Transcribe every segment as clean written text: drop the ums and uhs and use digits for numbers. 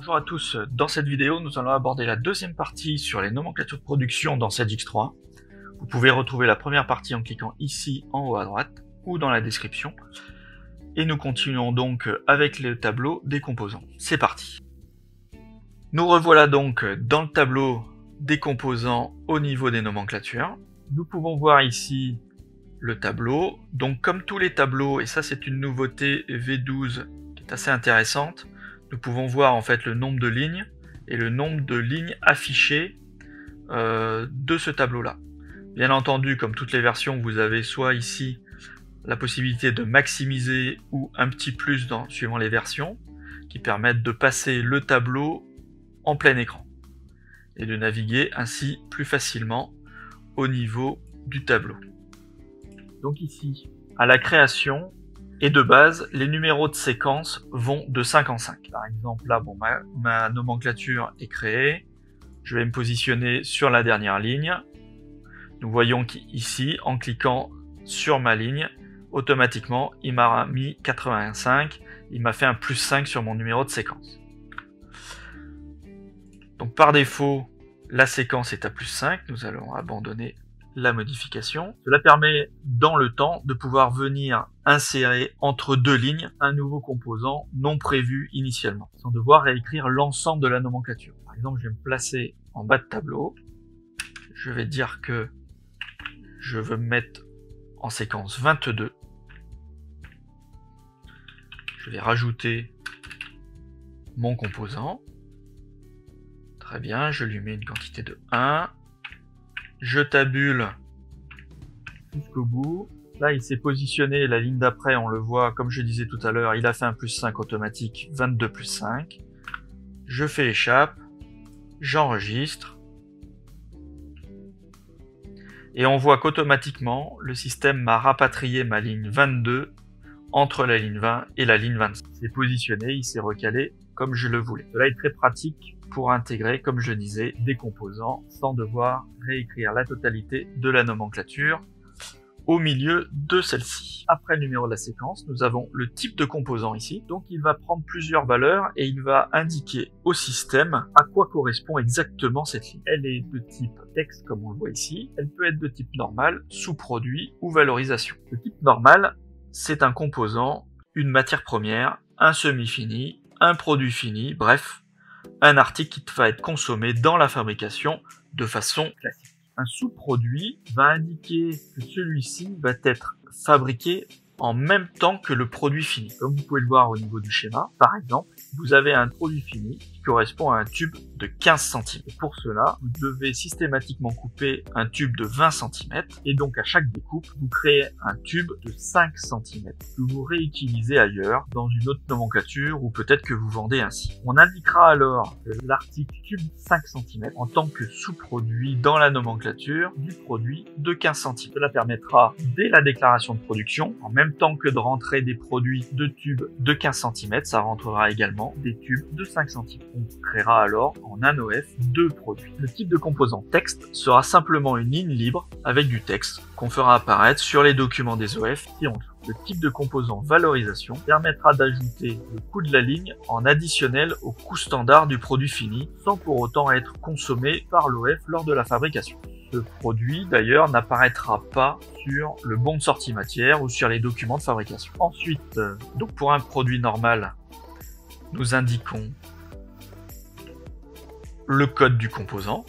Bonjour à tous, dans cette vidéo nous allons aborder la deuxième partie sur les nomenclatures de production dans ZX3. Vous pouvez retrouver la première partie en cliquant ici en haut à droite ou dans la description. Et nous continuons donc avec le tableau des composants. C'est parti. Nous revoilà donc dans le tableau des composants au niveau des nomenclatures. Nous pouvons voir ici le tableau. Donc comme tous les tableaux, et ça c'est une nouveauté V12 qui est assez intéressante, nous pouvons voir en fait le nombre de lignes et le nombre de lignes affichées de ce tableau-là. Bien entendu, comme toutes les versions, vous avez soit ici la possibilité de maximiser ou un petit plus suivant les versions, qui permettent de passer le tableau en plein écran et de naviguer ainsi plus facilement au niveau du tableau. Donc ici, à la création, et de base, les numéros de séquence vont de 5 en 5. Par exemple, là, bon, ma nomenclature est créée. Je vais me positionner sur la dernière ligne. Nous voyons qu'ici, en cliquant sur ma ligne, automatiquement, il m'a mis 85. Il m'a fait un plus 5 sur mon numéro de séquence. Donc, par défaut, la séquence est à plus 5. Nous allons abandonner la modification. Cela permet dans le temps de pouvoir venir insérer entre deux lignes un nouveau composant non prévu initialement, sans devoir réécrire l'ensemble de la nomenclature. Par exemple, je vais me placer en bas de tableau. Je vais dire que je veux me mettre en séquence 22. Je vais rajouter mon composant. Très bien, je lui mets une quantité de 1. Je tabule jusqu'au bout. Là, il s'est positionné, la ligne d'après, on le voit, comme je disais tout à l'heure, il a fait un plus 5 automatique, 22 plus 5. Je fais échappe, j'enregistre. Et on voit qu'automatiquement, le système m'a rapatrié ma ligne 22 entre la ligne 20 et la ligne 25. Il s'est positionné, il s'est recalé comme je le voulais. Cela est très pratique pour intégrer, comme je disais, des composants sans devoir réécrire la totalité de la nomenclature au milieu de celle-ci. Après le numéro de la séquence, nous avons le type de composant ici. Donc il va prendre plusieurs valeurs et il va indiquer au système à quoi correspond exactement cette ligne. Elle est de type texte comme on le voit ici. Elle peut être de type normal, sous-produit ou valorisation. Le type normal, c'est un composant, une matière première, un semi-fini, un produit fini, bref, un article qui va être consommé dans la fabrication de façon classique. Un sous-produit va indiquer que celui-ci va être fabriqué en même temps que le produit fini. Comme vous pouvez le voir au niveau du schéma, par exemple, vous avez un produit fini qui correspond à un tube de 15 cm. Et pour cela, vous devez systématiquement couper un tube de 20 cm et donc à chaque découpe, vous créez un tube de 5 cm que vous réutilisez ailleurs dans une autre nomenclature ou peut-être que vous vendez ainsi. On indiquera alors l'article tube 5 cm en tant que sous-produit dans la nomenclature du produit de 15 cm. Cela permettra, dès la déclaration de production, en même temps que de rentrer des produits de tubes de 15 cm, ça rentrera également des tubes de 5 cm. On créera alors en un OF deux produits. Le type de composant texte sera simplement une ligne libre avec du texte qu'on fera apparaître sur les documents des OF ci-en-dessous. Le type de composant valorisation permettra d'ajouter le coût de la ligne en additionnel au coût standard du produit fini sans pour autant être consommé par l'OF lors de la fabrication. Ce produit d'ailleurs n'apparaîtra pas sur le bon de sortie matière ou sur les documents de fabrication. Ensuite, donc pour un produit normal, nous indiquons le code du composant,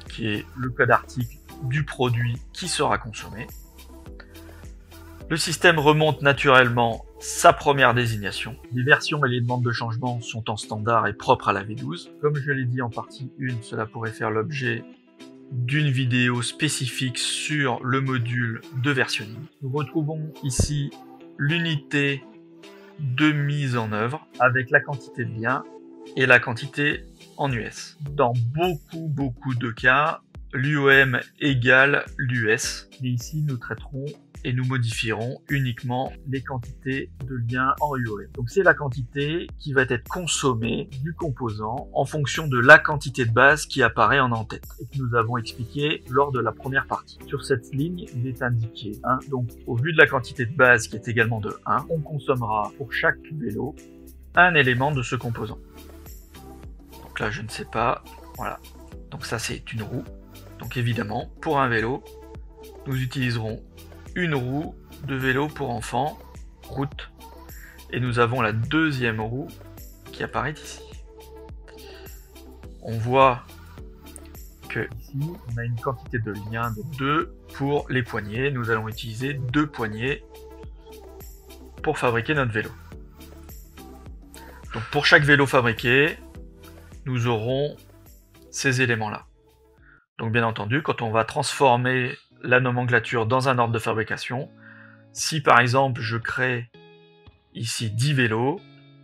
qui est le code article du produit qui sera consommé. Le système remonte naturellement sa première désignation. Les versions et les demandes de changement sont en standard et propres à la V12. Comme je l'ai dit en partie 1, cela pourrait faire l'objet d'une vidéo spécifique sur le module de versionning. Nous retrouvons ici l'unité de mise en œuvre avec la quantité de liens et la quantité en US. Dans beaucoup de cas, l'UOM égale l'US, mais ici nous traiterons et nous modifierons uniquement les quantités de liens en UOM. Donc c'est la quantité qui va être consommée du composant en fonction de la quantité de base qui apparaît en en-tête et que nous avons expliqué lors de la première partie. Sur cette ligne, il est indiqué 1. Donc au vu de la quantité de base qui est également de 1, on consommera pour chaque vélo un élément de ce composant. Donc là, je ne sais pas. Voilà. Donc ça, c'est une roue. Donc évidemment, pour un vélo, nous utiliserons une roue de vélo pour enfants, route. Et nous avons la deuxième roue qui apparaît ici. On voit que ici, on a une quantité de liens de 2 pour les poignées. Nous allons utiliser 2 poignées pour fabriquer notre vélo. Donc pour chaque vélo fabriqué, nous aurons ces éléments-là. Donc bien entendu, quand on va transformer la nomenclature dans un ordre de fabrication, si par exemple je crée ici 10 vélos,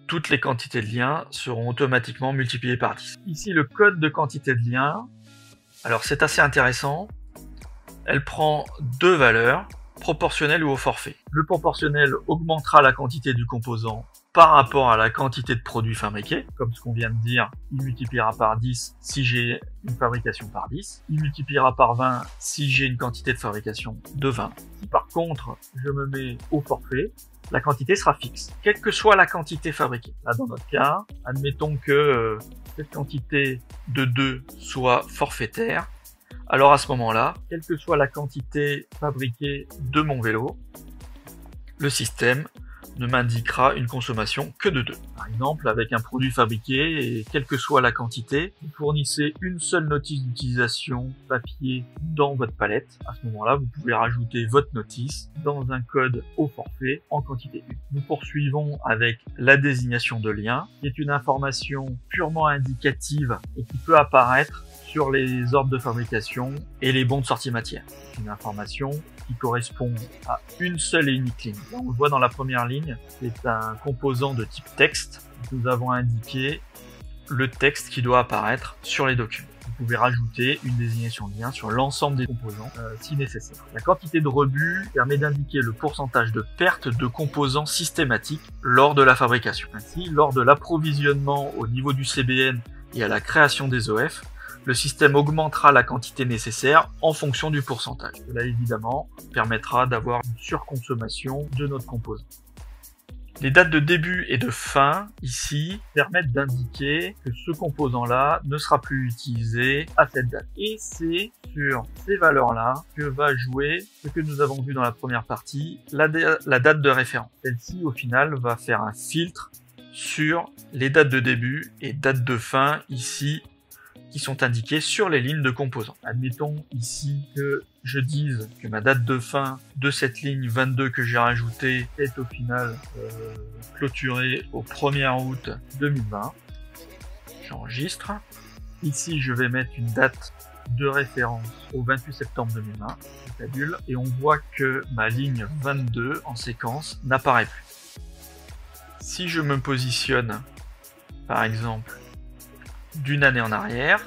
toutes les quantités de liens seront automatiquement multipliées par 10. Ici le code de quantité de liens, alors c'est assez intéressant, elle prend 2 valeurs, proportionnelles ou au forfait. Le proportionnel augmentera la quantité du composant par rapport à la quantité de produits fabriqués, comme ce qu'on vient de dire, il multipliera par 10 si j'ai une fabrication par 10, il multipliera par 20 si j'ai une quantité de fabrication de 20. Si par contre je me mets au forfait, la quantité sera fixe, quelle que soit la quantité fabriquée. Là dans notre cas, admettons que cette quantité de 2 soit forfaitaire, alors à ce moment-là, quelle que soit la quantité fabriquée de mon vélo, le système ne m'indiquera une consommation que de 2. Par exemple, avec un produit fabriqué, et quelle que soit la quantité, vous fournissez une seule notice d'utilisation papier dans votre palette. À ce moment-là, vous pouvez rajouter votre notice dans un code au forfait en quantité 1. Nous poursuivons avec la désignation de lien, qui est une information purement indicative et qui peut apparaître sur les ordres de fabrication et les bons de sortie matière. C'est une information qui correspond à une seule et unique ligne. Là, on le voit dans la première ligne, c'est un composant de type texte. Nous avons indiqué le texte qui doit apparaître sur les documents. Vous pouvez rajouter une désignation de lien sur l'ensemble des composants si nécessaire. La quantité de rebut permet d'indiquer le pourcentage de perte de composants systématiques lors de la fabrication. Ainsi, lors de l'approvisionnement au niveau du CBN et à la création des OF, le système augmentera la quantité nécessaire en fonction du pourcentage. Cela évidemment permettra d'avoir une surconsommation de notre composant. Les dates de début et de fin, ici, permettent d'indiquer que ce composant-là ne sera plus utilisé à cette date. Et c'est sur ces valeurs-là que va jouer ce que nous avons vu dans la première partie, la date de référence. Celle-ci, au final, va faire un filtre sur les dates de début et dates de fin, ici, qui sont indiquées sur les lignes de composants. Admettons ici que je dise que ma date de fin de cette ligne 22 que j'ai rajoutée est au final clôturée au 1er août 2020. J'enregistre. Ici, je vais mettre une date de référence au 28 septembre 2020. Je tabule et on voit que ma ligne 22 en séquence n'apparaît plus. Si je me positionne, par exemple, d'une année en arrière,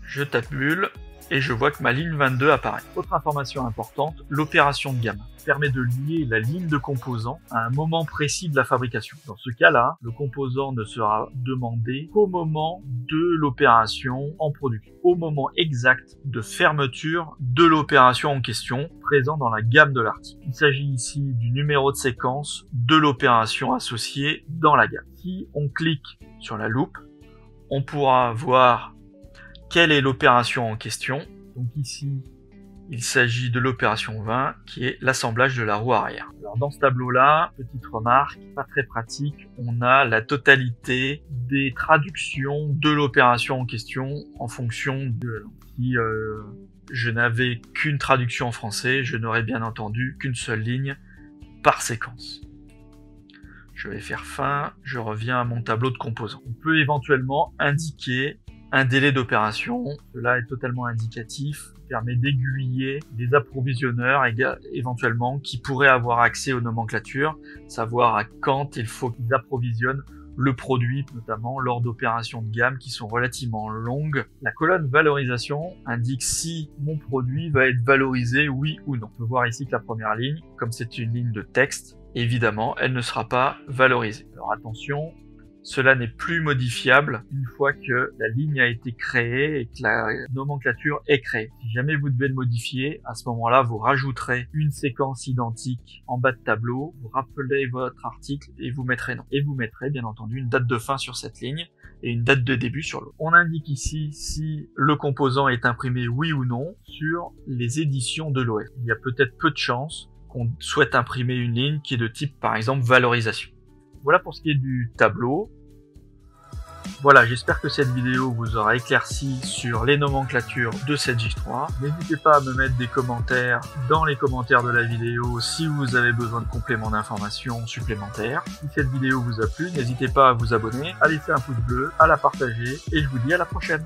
je tabule et je vois que ma ligne 22 apparaît. Autre information importante, l'opération de gamme permet de lier la ligne de composant à un moment précis de la fabrication. Dans ce cas-là, le composant ne sera demandé qu'au moment de l'opération en production, au moment exact de fermeture de l'opération en question, présent dans la gamme de l'article. Il s'agit ici du numéro de séquence de l'opération associée dans la gamme. Si on clique sur la loupe, on pourra voir quelle est l'opération en question. Donc ici, il s'agit de l'opération 20, qui est l'assemblage de la roue arrière. Alors dans ce tableau-là, petite remarque, pas très pratique, on a la totalité des traductions de l'opération en question en fonction de la langue. Si je n'avais qu'une traduction en français, je n'aurais bien entendu qu'une seule ligne par séquence. Je vais faire fin, je reviens à mon tableau de composants. On peut éventuellement indiquer un délai d'opération. Cela est totalement indicatif, permet d'aiguiller des approvisionneurs éventuellement qui pourraient avoir accès aux nomenclatures, savoir à quand il faut qu'ils approvisionnent le produit, notamment lors d'opérations de gamme qui sont relativement longues. La colonne valorisation indique si mon produit va être valorisé, oui ou non. On peut voir ici que la première ligne, comme c'est une ligne de texte, évidemment, elle ne sera pas valorisée. Alors attention, cela n'est plus modifiable une fois que la ligne a été créée et que la nomenclature est créée. Si jamais vous devez le modifier, à ce moment-là, vous rajouterez une séquence identique en bas de tableau, vous rappelez votre article et vous mettrez non. Et vous mettrez bien entendu une date de fin sur cette ligne et une date de début sur l'autre. On indique ici si le composant est imprimé oui ou non sur les éditions de l'OS. Il y a peut-être peu de chances qu'on souhaite imprimer une ligne qui est de type par exemple valorisation. Voilà pour ce qui est du tableau. Voilà, j'espère que cette vidéo vous aura éclairci sur les nomenclatures de cette GIF3. N'hésitez pas à me mettre des commentaires dans les commentaires de la vidéo si vous avez besoin de compléments d'informations supplémentaires. Si cette vidéo vous a plu, n'hésitez pas à vous abonner, à laisser un pouce bleu, à la partager et je vous dis à la prochaine.